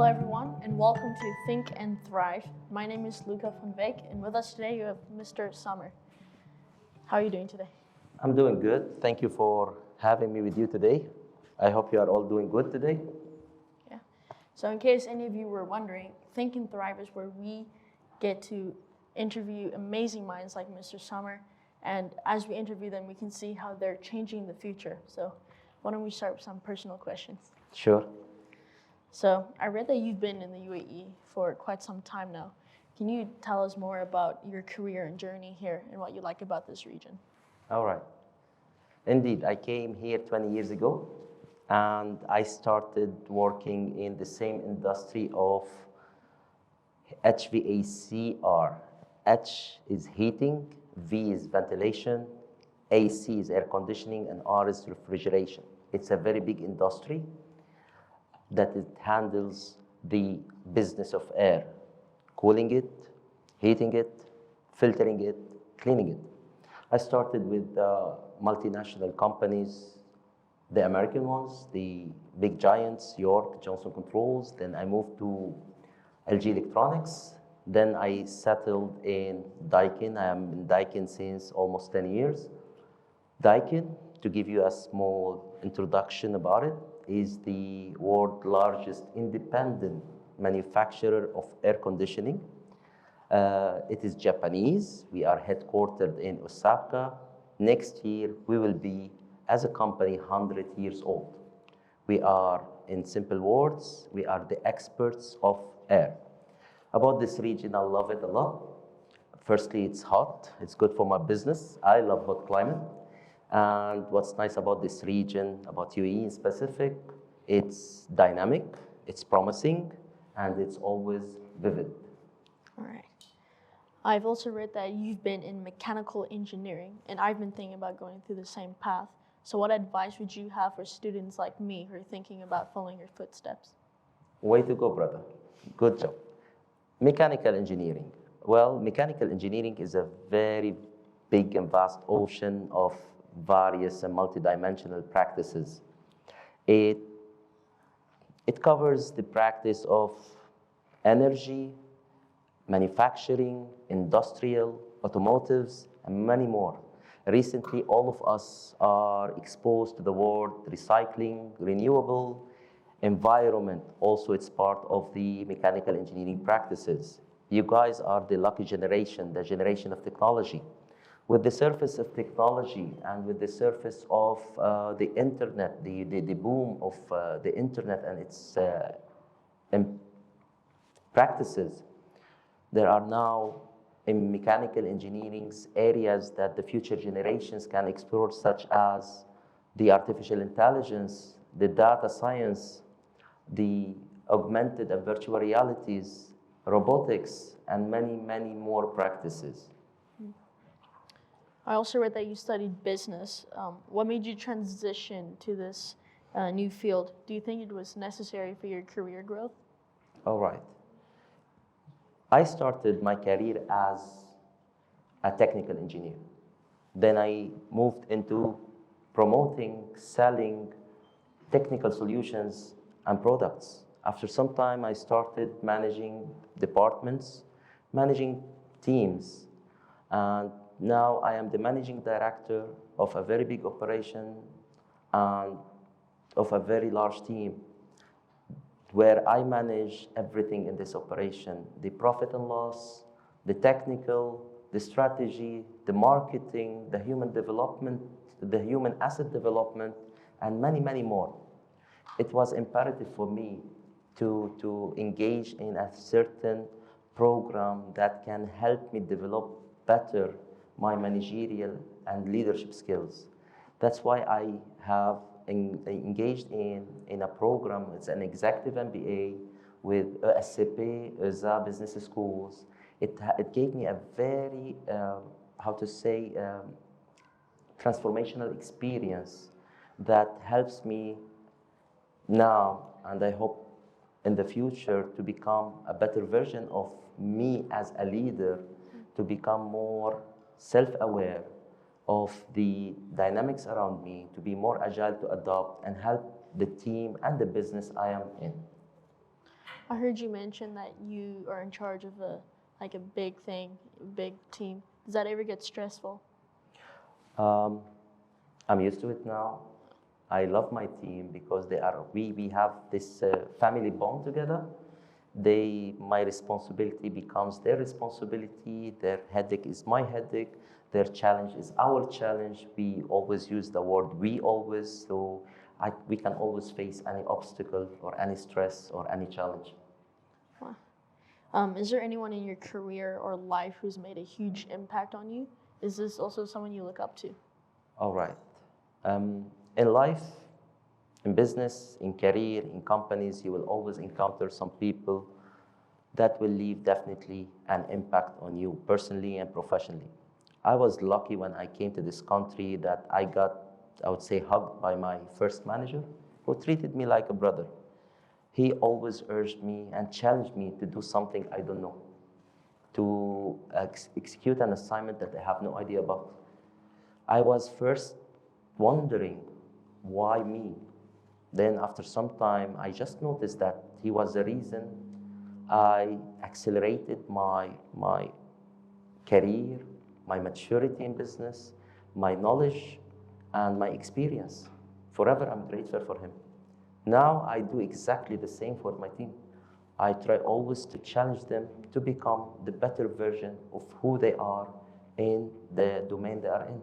Hello everyone and welcome to Think and Thrive. My name is Luka Wyk and with us today you have Mr. Summer. How are you doing today? I'm doing good. Thank you for having me with you today. I hope you are all doing good today. Yeah. So in case any of you were wondering, Think and Thrive is where we get to interview amazing minds like Mr. Summer, and as we interview them we can see how they're changing the future. So why don't we start with some personal questions? Sure. So I read that you've been in the UAE for quite some time now. Can you tell us more about your career and journey here and what you like about this region? All right. Indeed, I came here 20 years ago and I started working in the same industry of HVACR. H is heating, V is ventilation, AC is air conditioning, and R is refrigeration. It's a very big industry that it handles the business of air, cooling it, heating it, filtering it, cleaning it. I started with multinational companies, the American ones, the big giants, York, Johnson Controls. Then I moved to LG Electronics. Then I settled in Daikin. I am in Daikin since almost 10 years. Daikin, to give you a small introduction about it, is the world's largest independent manufacturer of air conditioning. It is Japanese. We are headquartered in Osaka. Next year, we will be, as a company, 100 years old. We are, in simple words, we are the experts of air. About this region, I love it a lot. Firstly, it's hot. It's good for my business. I love hot climate. And what's nice about this region, about UAE in specific, it's dynamic, it's promising, and it's always vivid. All right. I've also read that you've been in mechanical engineering, and I've been thinking about going through the same path. So what advice would you have for students like me who are thinking about following your footsteps? Way to go, brother. Good job. Mechanical engineering. Well, mechanical engineering is a very big and vast ocean of various and multidimensional practices. It covers the practice of energy, manufacturing, industrial, automotives, and many more. Recently, all of us are exposed to the word recycling, renewable, environment. Also, it's part of the mechanical engineering practices. You guys are the lucky generation, the generation of technology. With the surface of technology and with the surface of the internet, the boom of the internet and its practices, there are now in mechanical engineering areas that the future generations can explore, such as the artificial intelligence, the data science, the augmented and virtual realities, robotics, and many, many more practices. I also read that you studied business. What made you transition to this new field? Do you think it was necessary for your career growth? All right. I started my career as a technical engineer. Then I moved into promoting, selling technical solutions and products. After some time, I started managing departments, managing teams, and now I am the managing director of a very big operation and of a very large team where I manage everything in this operation, the profit and loss, the technical, the strategy, the marketing, the human development, the human asset development, and many, many more. It was imperative for me to engage in a certain program that can help me develop better my managerial and leadership skills. That's why I have engaged in a program. It's an executive MBA with SCP, ESA Business Schools. It gave me a very, transformational experience that helps me now, and I hope in the future, to become a better version of me as a leader, to become more self-aware of the dynamics around me, to be more agile to adopt and help the team and the business I am in. I heard you mention that you are in charge of a big thing, a big team. Does that ever get stressful? Um, I'm used to it now. I love my team because we have this family bond together. My responsibility becomes their responsibility. Their headache is my headache. Their challenge is our challenge. We always use the word we always, so we can always face any obstacle or any stress or any challenge. Wow. Is there anyone in your career or life who's made a huge impact on you? Is this also someone you look up to? All right. In life, in business, in career, in companies, you will always encounter some people that will leave definitely an impact on you personally and professionally. I was lucky when I came to this country that I got, I would say, hugged by my first manager who treated me like a brother. He always urged me and challenged me to do something I don't know, to execute an assignment that I have no idea about. I was first wondering, why me? Then after some time, I just noticed that he was the reason I accelerated my career, my maturity in business, my knowledge, and my experience. Forever, I'm grateful for him. Now I do exactly the same for my team. I try always to challenge them to become the better version of who they are in the domain they are in.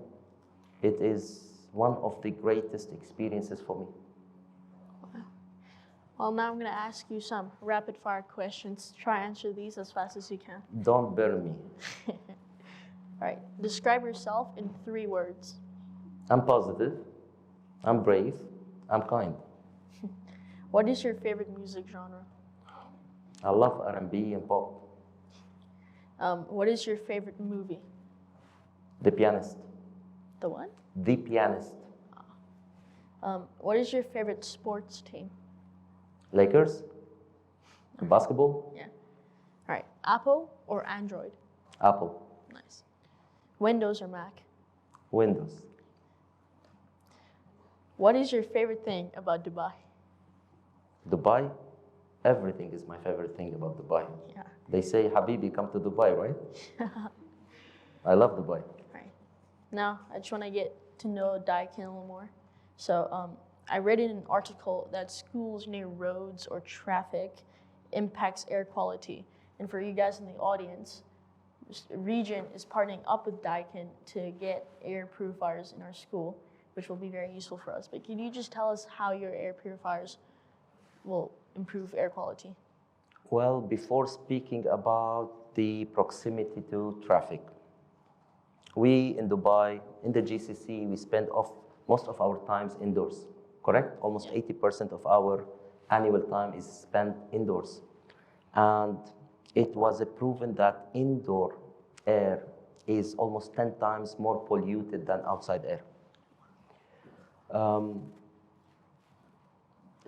It is one of the greatest experiences for me. Well, now I'm going to ask you some rapid fire questions. Try answer these as fast as you can. Don't burn me. All right. Describe yourself in 3 words. I'm positive, I'm brave, I'm kind. What is your favorite music genre? I love R&B and pop. What is your favorite movie? The Pianist. The what? The Pianist. What is your favorite sports team? Lakers. Basketball. Yeah. All right. Apple or Android? Apple. Nice. Windows or Mac? Windows. What is your favorite thing about Dubai? Dubai. Everything is my favorite thing about Dubai. Yeah. They say, Habibi, come to Dubai, right? I love Dubai. Right. Now, I just want to get to know Daikin a little more. So, I read in an article that schools near roads or traffic impacts air quality. And for you guys in the audience, Regent is partnering up with Daikin to get air purifiers in our school, which will be very useful for us. But can you just tell us how your air purifiers will improve air quality? Well, before speaking about the proximity to traffic, we in Dubai, in the GCC, we spend most of our times indoors, correct? Almost 80% of our annual time is spent indoors. And it was proven that indoor air is almost 10 times more polluted than outside air.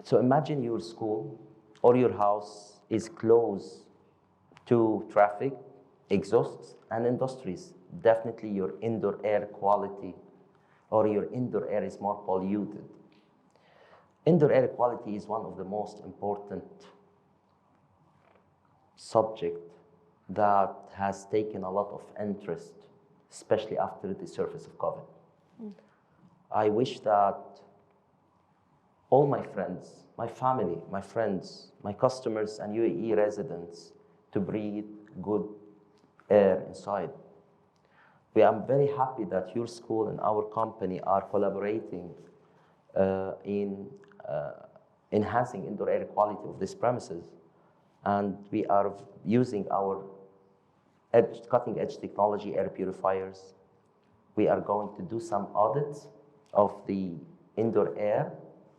So imagine your school or your house is close to traffic, exhausts, and industries. Definitely your indoor air quality or your indoor air is more polluted. Indoor air quality is one of the most important subjects that has taken a lot of interest, especially after the surface of COVID. I wish that all my friends, my family, my friends, my customers, and UAE residents to breathe good air inside. We are very happy that your school and our company are collaborating in enhancing indoor air quality of these premises. And we are using our cutting-edge technology air purifiers. We are going to do some audits of the indoor air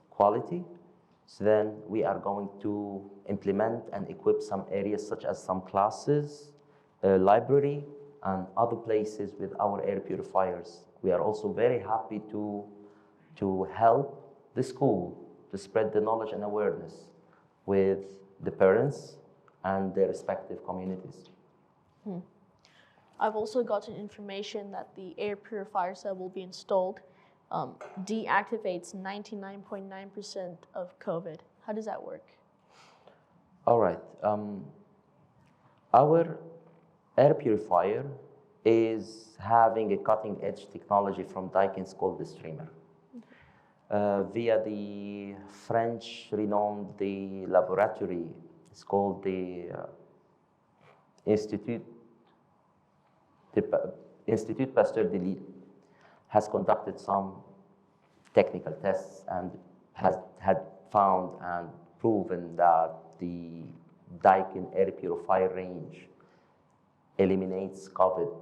quality. So then we are going to implement and equip some areas such as some classes, library, and other places with our air purifiers. We are also very happy to help the school to spread the knowledge and awareness with the parents and their respective communities. I've also gotten information that the air purifiers that will be installed deactivates 99.9% of COVID. How does that work? All right. Our air purifier is having a cutting edge technology from Daikin's called the streamer. Via the French renowned the laboratory, it's called the Institut, Institut Pasteur de Lille, has conducted some technical tests and had found and proven that the Daikin air purifier range eliminates COVID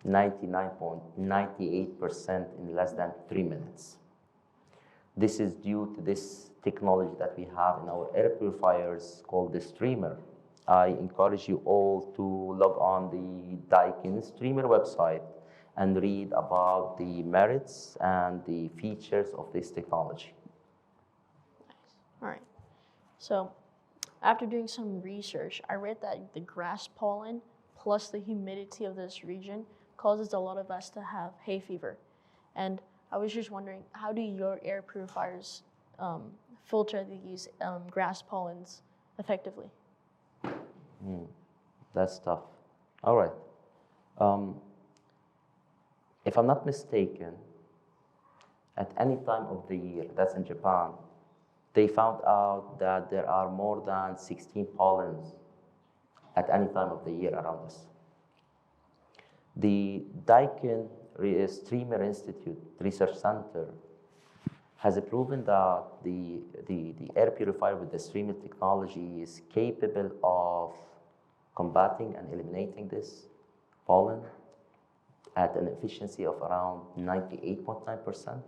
99.98% in less than 3 minutes. This is due to this technology that we have in our air purifiers called the streamer. I encourage you all to log on the Daikin streamer website and read about the merits and the features of this technology. Nice. All right. So, after doing some research, I read that the grass pollen plus the humidity of this region causes a lot of us to have hay fever. And I was just wondering, how do your air purifiers filter these grass pollens effectively? That's tough. All right. If I'm not mistaken, at any time of the year, that's in Japan, they found out that there are more than 16 pollens at any time of the year around us. The Daikin Streamer Institute Research Center has proven that the air purifier with the streamer technology is capable of combating and eliminating this pollen at an efficiency of around 98.9%,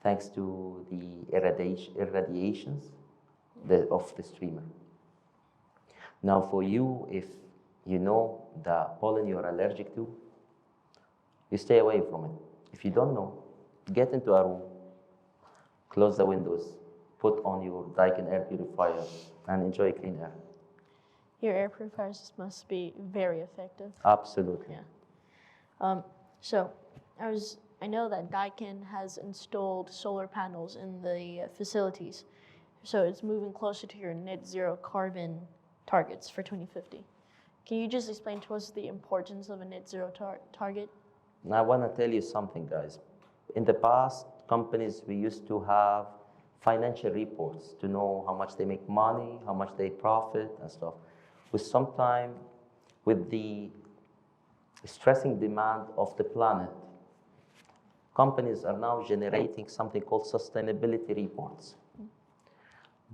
thanks to the irradiations of the streamer. Now for you, if you know the pollen you're allergic to, you stay away from it. If you don't know, get into a room, close the windows, put on your Daikin air purifier, and enjoy clean air. Your air purifiers must be very effective. Absolutely. Yeah. So I know that Daikin has installed solar panels in the facilities, so it's moving closer to your net zero carbon targets for 2050. Can you just explain to us the importance of a net zero target? Now I want to tell you something, guys. In the past, companies, we used to have financial reports to know how much they make money, how much they profit and stuff. With the stressing demand of the planet, companies are now generating something called sustainability reports.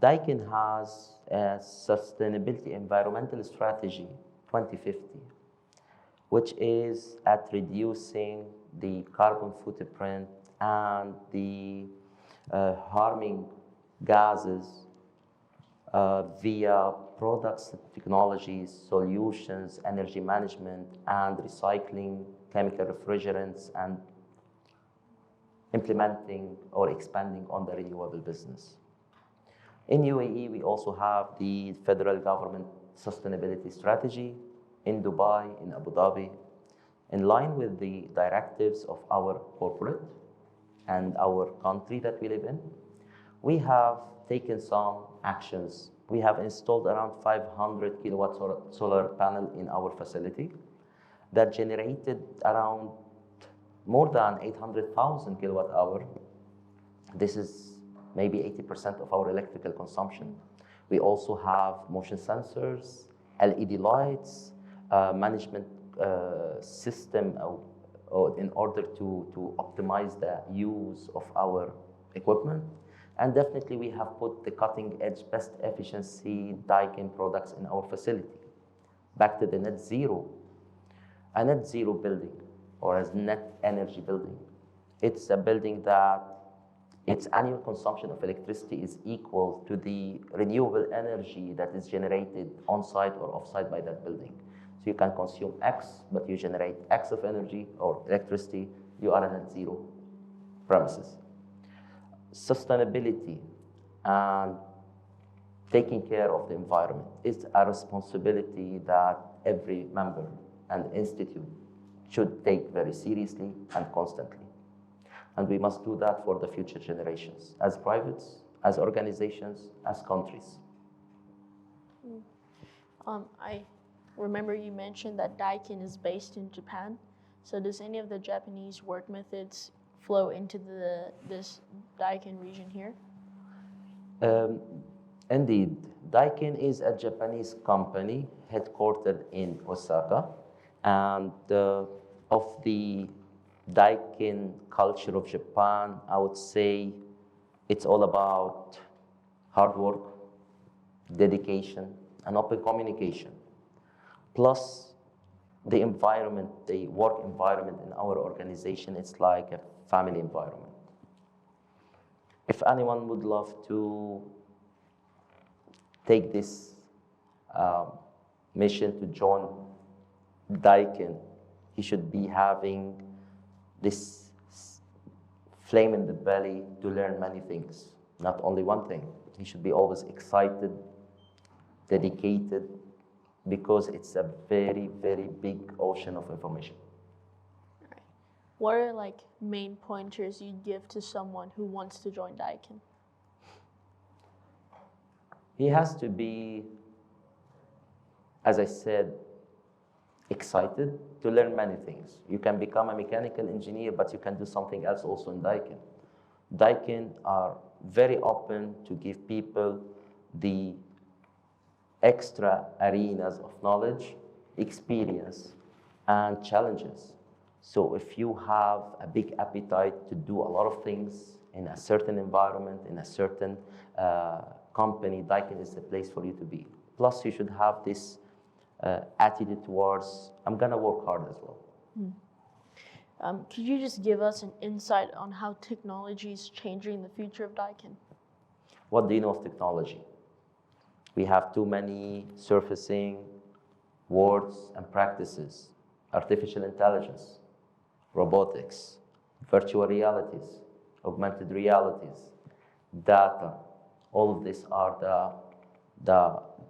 Daikin has a sustainability environmental strategy 2050, which is at reducing the carbon footprint and the harming gases via products, technologies, solutions, energy management, and recycling, chemical refrigerants, and implementing or expanding on the renewable business. In UAE, we also have the federal government sustainability strategy in Dubai, in Abu Dhabi, in line with the directives of our corporate and our country that we live in. We have taken some actions. We have installed around 500 kilowatt solar panel in our facility that generated around more than 800,000 kilowatt hour. This is maybe 80% of our electrical consumption. We also have motion sensors, LED lights, management system in order to optimize the use of our equipment. And definitely we have put the cutting edge, best efficiency Daikin products in our facility. Back to the net zero. A net zero building, or as net energy building, it's a building that its annual consumption of electricity is equal to the renewable energy that is generated on-site or off-site by that building. So you can consume X, but you generate X of energy or electricity, you are a net zero premises. Sustainability and taking care of the environment is a responsibility that every member and institute should take very seriously and constantly. And we must do that for the future generations, as privates, as organizations, as countries. I remember you mentioned that Daikin is based in Japan. So does any of the Japanese work methods flow into this Daikin region here? Um, Indeed, Daikin is a Japanese company headquartered in Osaka, and of the Daikin culture of Japan, I would say it's all about hard work, dedication, and open communication. Plus, the environment, the work environment in our organization, it's like a family environment. If anyone would love to take this mission to join Daikin, he should be having this flame in the belly to learn many things, not only one thing. He should be always excited, dedicated, because it's a very, very big ocean of information. What are like main pointers you'd give to someone who wants to join Daikin? He has to be, as I said, excited to learn many things. You can become a mechanical engineer, but you can do something else also in Daikin. Daikin are very open to give people the extra arenas of knowledge, experience, and challenges. So if you have a big appetite to do a lot of things in a certain environment, in a certain company, Daikin is the place for you to be. Plus, you should have this attitude towards, I'm gonna work hard as well. Could you just give us an insight on how technology is changing the future of Daikin? What do you know of technology? We have too many surfacing words and practices: artificial intelligence, robotics, virtual realities, augmented realities, data. All of these are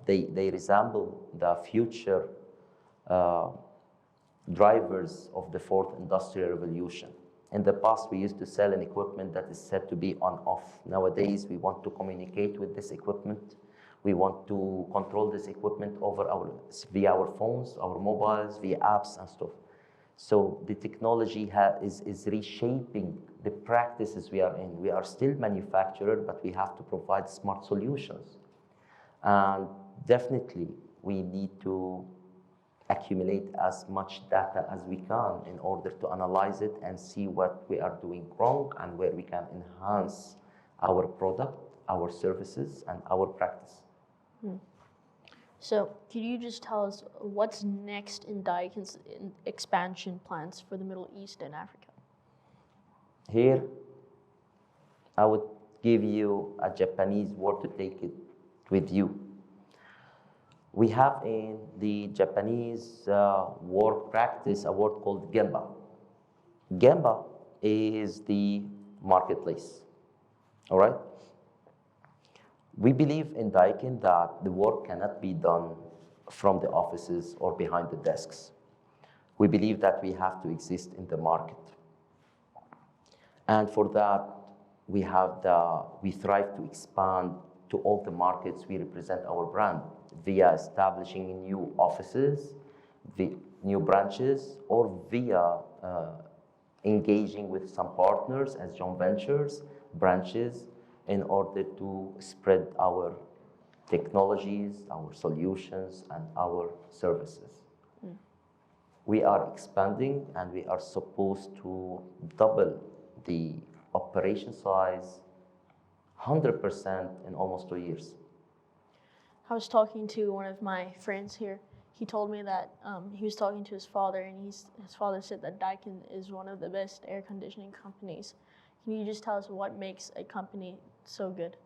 they resemble the future drivers of the fourth industrial revolution. In the past, we used to sell an equipment that is said to be on-off. Nowadays, we want to communicate with this equipment. We want to control this equipment via our phones, our mobiles, via apps and stuff. So the technology is reshaping the practices we are in. We are still manufacturer, but we have to provide smart solutions. And definitely, we need to accumulate as much data as we can in order to analyze it and see what we are doing wrong and where we can enhance our product, our services, and our practice. So, could you just tell us what's next in Daikin's expansion plans for the Middle East and Africa? Here, I would give you a Japanese word to take it with you. We have in the Japanese work practice a word called Gemba. Gemba is the marketplace, all right? We believe in Daikin that the work cannot be done from the offices or behind the desks. We believe that we have to exist in the market. And for that, we thrive to expand to all the markets we represent our brand via establishing new offices, new branches, or via engaging with some partners as joint ventures, branches, in order to spread our technologies, our solutions, and our services. We are expanding, and we are supposed to double the operation size 100% in almost 2 years. I was talking to one of my friends here. He told me that he was talking to his father, and his father said that Daikin is one of the best air conditioning companies. Can you just tell us what makes a company so good?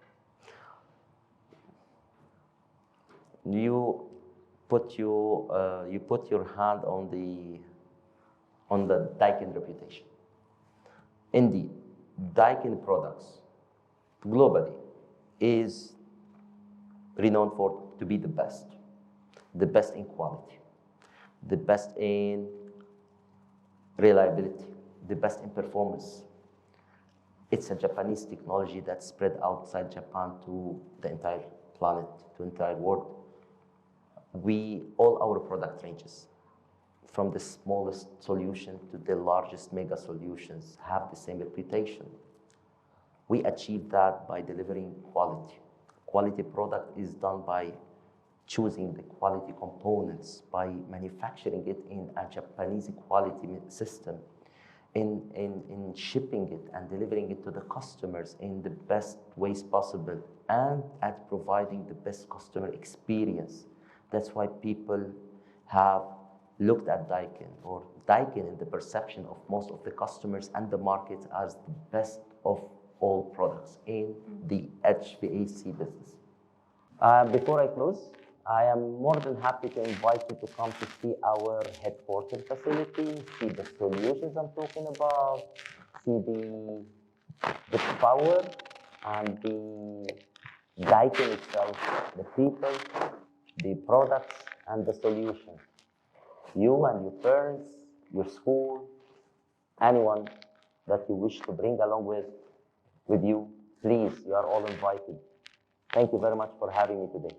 You put your hand on the Daikin reputation. Indeed, Daikin products globally is renowned to be the best in quality, the best in reliability, the best in performance. It's a Japanese technology that's spread outside Japan to the entire planet, to the entire world. all our product ranges, from the smallest solution to the largest mega solutions, have the same reputation. We achieve that by delivering quality. Quality product is done by choosing the quality components, by manufacturing it in a Japanese quality system, in shipping it and delivering it to the customers in the best ways possible, and at providing the best customer experience. That's why people have looked at Daikin, or Daikin in the perception of most of the customers and the market, as the best of all products in the HVAC business. Before I close, I am more than happy to invite you to come to see our headquarters facility, see the solutions I'm talking about, see the power and the Daikin itself, the people, the products, and the solutions. You and your parents, your school, anyone that you wish to bring along with you, please, you are all invited. Thank you very much for having me today.